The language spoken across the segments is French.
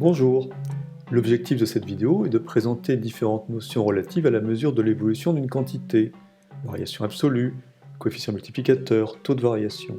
Bonjour, l'objectif de cette vidéo est de présenter différentes notions relatives à la mesure de l'évolution d'une quantité, variation absolue, coefficient multiplicateur, taux de variation.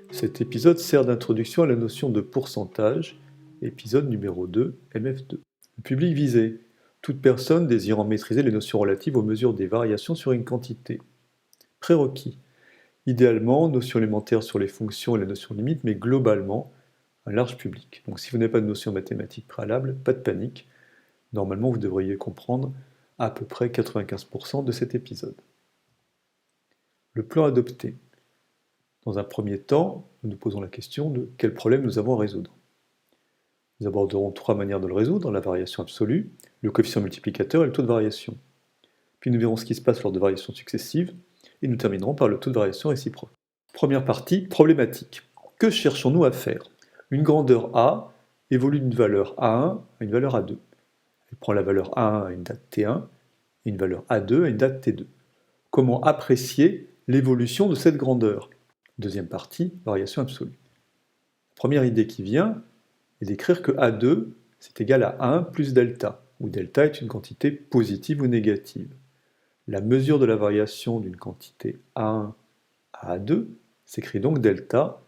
Cet épisode sert d'introduction à la notion de pourcentage, épisode numéro 2, MF2. Le public visé, toute personne désirant maîtriser les notions relatives aux mesures des variations sur une quantité. Prérequis, idéalement, notions élémentaires sur les fonctions et la notion limite, mais globalement, un large public. Donc si vous n'avez pas de notion mathématique préalable, pas de panique. Normalement, vous devriez comprendre à peu près 95% de cet épisode. Le plan adopté. Dans un premier temps, nous nous posons la question de quel problème nous avons à résoudre. Nous aborderons trois manières de le résoudre, la variation absolue, le coefficient multiplicateur et le taux de variation. Puis nous verrons ce qui se passe lors de variations successives, et nous terminerons par le taux de variation réciproque. Première partie, problématique. Que cherchons-nous à faire ? Une grandeur A évolue d'une valeur A1 à une valeur A2. Elle prend la valeur A1 à une date T1 et une valeur A2 à une date T2. Comment apprécier l'évolution de cette grandeur ? Deuxième partie, variation absolue. La première idée qui vient est d'écrire que A2 c'est égal à 1 plus delta, où delta est une quantité positive ou négative. La mesure de la variation d'une quantité A1 à A2 s'écrit donc delta,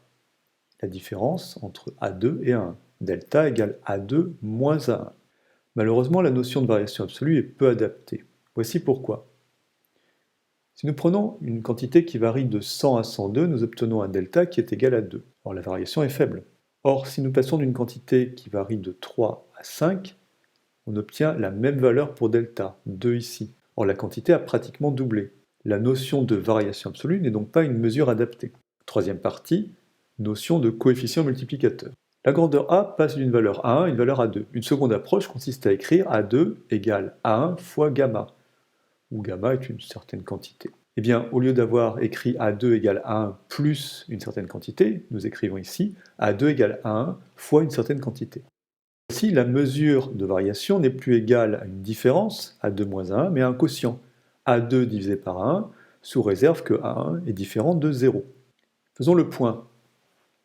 la différence entre A2 et A1. Delta égale A2 moins A1. Malheureusement, la notion de variation absolue est peu adaptée. Voici pourquoi. Si nous prenons une quantité qui varie de 100 à 102, nous obtenons un delta qui est égal à 2. Or, la variation est faible. Or, si nous passons d'une quantité qui varie de 3 à 5, on obtient la même valeur pour delta, 2 ici. Or, la quantité a pratiquement doublé. La notion de variation absolue n'est donc pas une mesure adaptée. Troisième partie, notion de coefficient multiplicateur. La grandeur A passe d'une valeur A1 à une valeur A2. Une seconde approche consiste à écrire A2 égale A1 fois gamma, où gamma est une certaine quantité. Eh bien, au lieu d'avoir écrit A2 égale A1 plus une certaine quantité, nous écrivons ici A2 égale A1 fois une certaine quantité. Ainsi, la mesure de variation n'est plus égale à une différence, A2 moins A1, mais à un quotient, A2 divisé par A1, sous réserve que A1 est différent de 0. Faisons le point.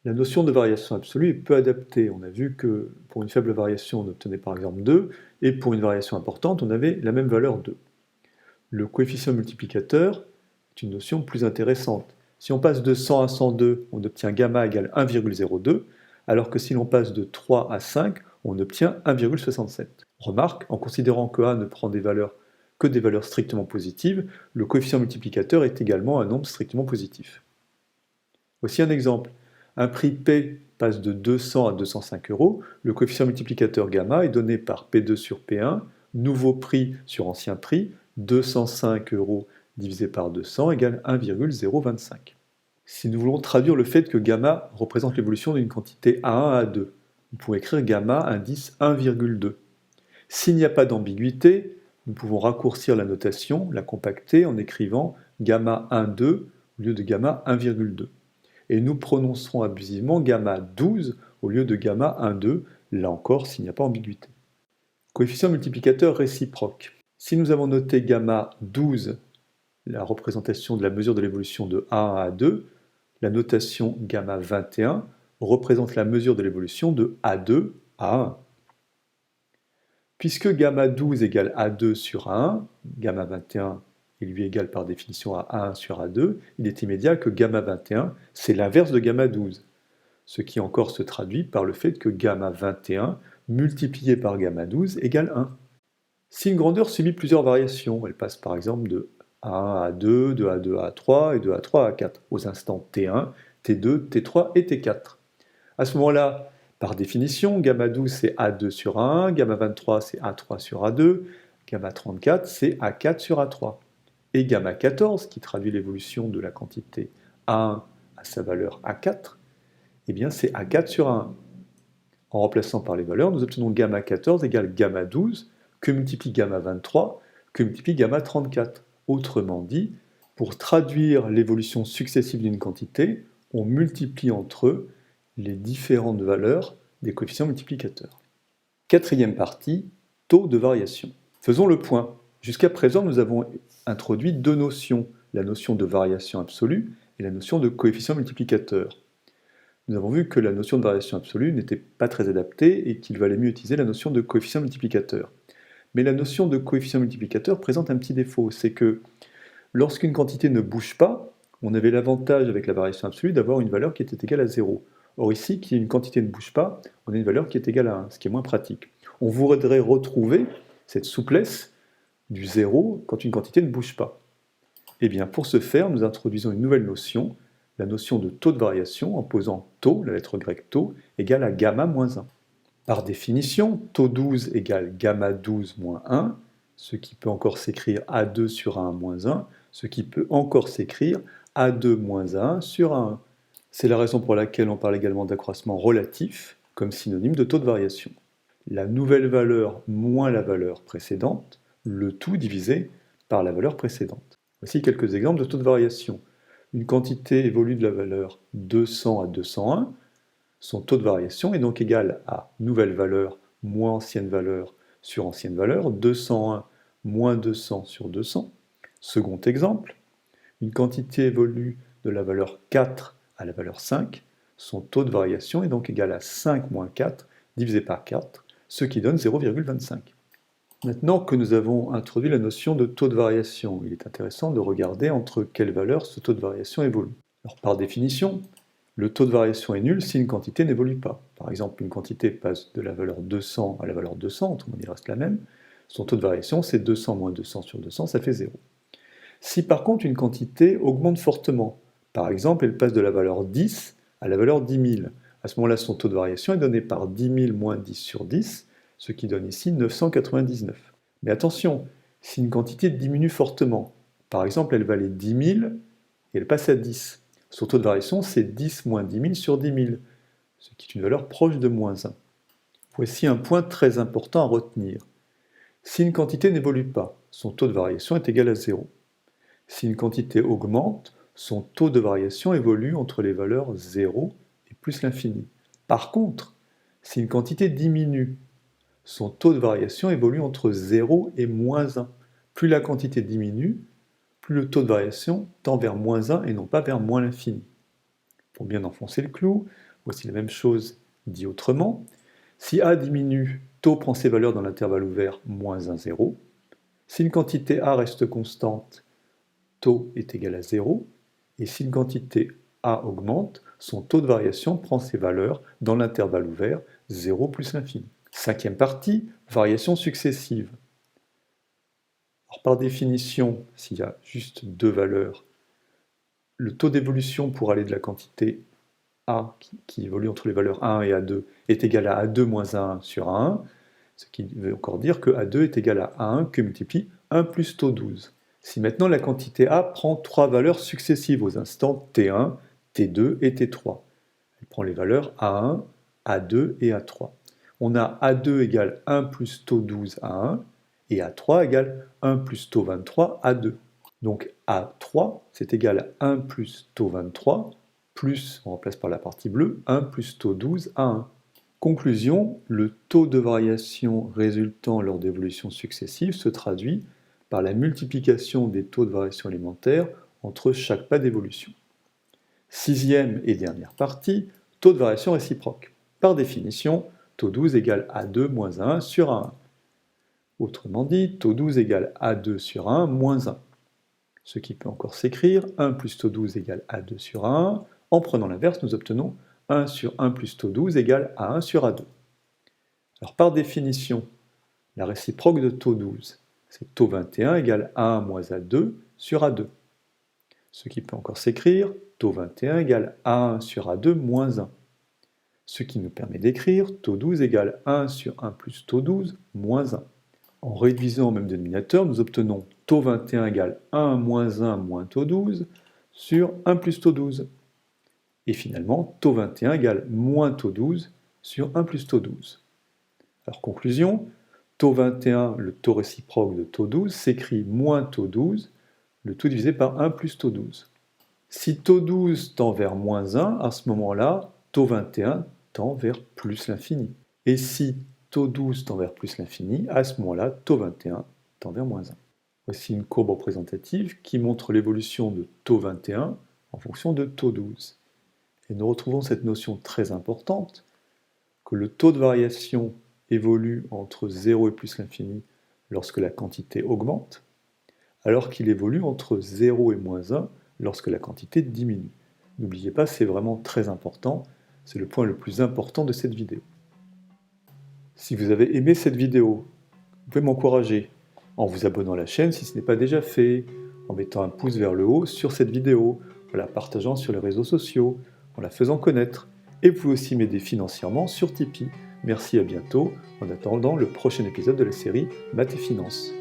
La notion de variation absolue est peu adaptée. On a vu que pour une faible variation, on obtenait par exemple 2, et pour une variation importante, on avait la même valeur 2. Le coefficient multiplicateur est une notion plus intéressante. Si on passe de 100 à 102, on obtient gamma égale 1,02, alors que si l'on passe de 3 à 5, on obtient 1,67. Remarque, en considérant que A ne prend que des valeurs strictement positives, le coefficient multiplicateur est également un nombre strictement positif. Voici un exemple. Un prix P passe de 200 à 205 €, le coefficient multiplicateur gamma est donné par P2 sur P1, nouveau prix sur ancien prix, 205 € divisé par 200 égale 1,025. Si nous voulons traduire le fait que gamma représente l'évolution d'une quantité A1 à A2, nous pouvons écrire gamma indice 1,2. S'il n'y a pas d'ambiguïté, nous pouvons raccourcir la notation, la compacter en écrivant gamma 1,2 au lieu de gamma 1,2. Et nous prononcerons abusivement gamma 12 au lieu de gamma 1,2, là encore s'il n'y a pas ambiguïté. Coefficient multiplicateur réciproque. Si nous avons noté gamma 12, la représentation de la mesure de l'évolution de A1 à A2, la notation gamma 21 représente la mesure de l'évolution de A2 à A1. Puisque gamma 12 égale A2 sur A1, gamma 21 est lui égal par définition à A1 sur A2, il est immédiat que gamma 21, c'est l'inverse de gamma 12, ce qui encore se traduit par le fait que gamma 21 multiplié par gamma 12 égale 1. Si une grandeur subit plusieurs variations, elle passe par exemple de A1 à A2, de A2 à A3 et de A3 à A4, aux instants T1, T2, T3 et T4. À ce moment-là, par définition, gamma 12 c'est A2 sur A1, gamma 23 c'est A3 sur A2, gamma 34 c'est A4 sur A3. Et gamma 14, qui traduit l'évolution de la quantité A1 à sa valeur A4, eh bien c'est A4 sur A1. En remplaçant par les valeurs, nous obtenons gamma 14 égale gamma 12, que multiplie gamma 23, que multiplie gamma 34. Autrement dit, pour traduire l'évolution successive d'une quantité, on multiplie entre eux les différentes valeurs des coefficients multiplicateurs. Quatrième partie, taux de variation. Faisons le point. Jusqu'à présent, nous avons introduit deux notions, la notion de variation absolue et la notion de coefficient multiplicateur. nous avons vu que la notion de variation absolue n'était pas très adaptée et qu'il valait mieux utiliser la notion de coefficient multiplicateur. Mais la notion de coefficient multiplicateur présente un petit défaut, c'est que lorsqu'une quantité ne bouge pas, on avait l'avantage avec la variation absolue d'avoir une valeur qui était égale à 0. Or ici, une quantité ne bouge pas, on a une valeur qui est égale à 1, ce qui est moins pratique. On voudrait retrouver cette souplesse du 0 quand une quantité ne bouge pas. Et bien pour ce faire, nous introduisons une nouvelle notion, la notion de taux de variation, en posant taux, la lettre grecque taux, égale à gamma moins 1. Par définition, taux 12 égale gamma 12 moins 1, ce qui peut encore s'écrire A2 sur A1 moins 1, ce qui peut encore s'écrire A2 moins 1 sur A1. C'est la raison pour laquelle on parle également d'accroissement relatif, comme synonyme de taux de variation. La nouvelle valeur moins la valeur précédente, le tout divisé par la valeur précédente. Voici quelques exemples de taux de variation. Une quantité évolue de la valeur 200 à 201, son taux de variation est donc égal à nouvelle valeur moins ancienne valeur sur ancienne valeur, 201 moins 200 sur 200. Second exemple, une quantité évolue de la valeur 4 à la valeur 5, son taux de variation est donc égal à 5 moins 4 divisé par 4, ce qui donne 0,25. Maintenant que nous avons introduit la notion de taux de variation, il est intéressant de regarder entre quelles valeurs ce taux de variation évolue. Alors, par définition, le taux de variation est nul si une quantité n'évolue pas. Par exemple, une quantité passe de la valeur 200 à la valeur 200, autrement dit, il reste la même. Son taux de variation, c'est 200 moins 200 sur 200, ça fait 0. Si par contre une quantité augmente fortement, par exemple, elle passe de la valeur 10 à la valeur 10 000, à ce moment-là, son taux de variation est donné par 10 000 moins 10 sur 10, ce qui donne ici 999. Mais attention, si une quantité diminue fortement, par exemple, elle valait 10 000 et elle passe à 10, son taux de variation, c'est 10 moins 10 000 sur 10 000, ce qui est une valeur proche de moins 1. Voici un point très important à retenir. Si une quantité n'évolue pas, son taux de variation est égal à 0. Si une quantité augmente, son taux de variation évolue entre les valeurs 0 et plus l'infini. Par contre, si une quantité diminue, son taux de variation évolue entre 0 et moins 1. Plus la quantité diminue, plus le taux de variation tend vers moins 1 et non pas vers moins l'infini. Pour bien enfoncer le clou, voici la même chose dit autrement. Si A diminue, taux prend ses valeurs dans l'intervalle ouvert moins 1, 0. Si une quantité A reste constante, taux est égal à 0. Et si une quantité A augmente, son taux de variation prend ses valeurs dans l'intervalle ouvert 0 plus l'infini. Cinquième partie, variation successive. Alors, par définition, s'il y a juste deux valeurs, le taux d'évolution pour aller de la quantité A, qui évolue entre les valeurs A1 et A2, est égal à A2 moins A1 sur A1, ce qui veut encore dire que A2 est égal à A1 que multiplie 1 plus taux 12. Si maintenant la quantité A prend trois valeurs successives aux instants T1, T2 et T3, elle prend les valeurs A1, A2 et A3. On a A2 égale 1 plus taux 12 A1 et A3 égale 1 plus taux 23 A2. Donc A3, c'est égal à 1 plus taux 23, plus, on remplace par la partie bleue, 1 plus taux 12 A1. Conclusion, le taux de variation résultant lors d'évolutions successives se traduit par la multiplication des taux de variation élémentaires entre chaque pas d'évolution. Sixième et dernière partie, taux de variation réciproque. Par définition, taux 12 égale A2 moins 1 sur A1. Autrement dit, taux 12 égale A2 sur 1 moins 1. Ce qui peut encore s'écrire 1 plus taux 12 égale A2 sur A1. En prenant l'inverse, nous obtenons 1 sur 1 plus taux 12 égale A1 sur A2. Alors par définition, la réciproque de taux 12, c'est taux 21 égale A1 moins A2 sur A2. Ce qui peut encore s'écrire taux 21 égale A1 sur A2 moins 1. Ce qui nous permet d'écrire taux 12 égale 1 sur 1 plus taux 12 moins 1. En réduisant au même dénominateur, nous obtenons taux 21 égale 1 moins 1 moins taux 12 sur 1 plus taux 12. Et finalement, taux 21 égale moins taux 12 sur 1 plus taux 12. Alors conclusion, taux 21, le taux réciproque de taux 12, s'écrit moins taux 12, le tout divisé par 1 plus taux 12. Si taux 12 tend vers moins 1, à ce moment-là, taux 21 tend vers plus l'infini. Et si taux 12 tend vers plus l'infini, à ce moment-là, taux 21 tend vers moins 1. Voici une courbe représentative qui montre l'évolution de taux 21 en fonction de taux 12. Et nous retrouvons cette notion très importante que le taux de variation évolue entre 0 et plus l'infini lorsque la quantité augmente, alors qu'il évolue entre 0 et moins 1 lorsque la quantité diminue. N'oubliez pas, c'est vraiment très important, c'est le point le plus important de cette vidéo. Si vous avez aimé cette vidéo, vous pouvez m'encourager en vous abonnant à la chaîne si ce n'est pas déjà fait, en mettant un pouce vers le haut sur cette vidéo, en la partageant sur les réseaux sociaux, en la faisant connaître. Et vous pouvez aussi m'aider financièrement sur Tipeee. Merci, à bientôt, en attendant le prochain épisode de la série Maths et Finances.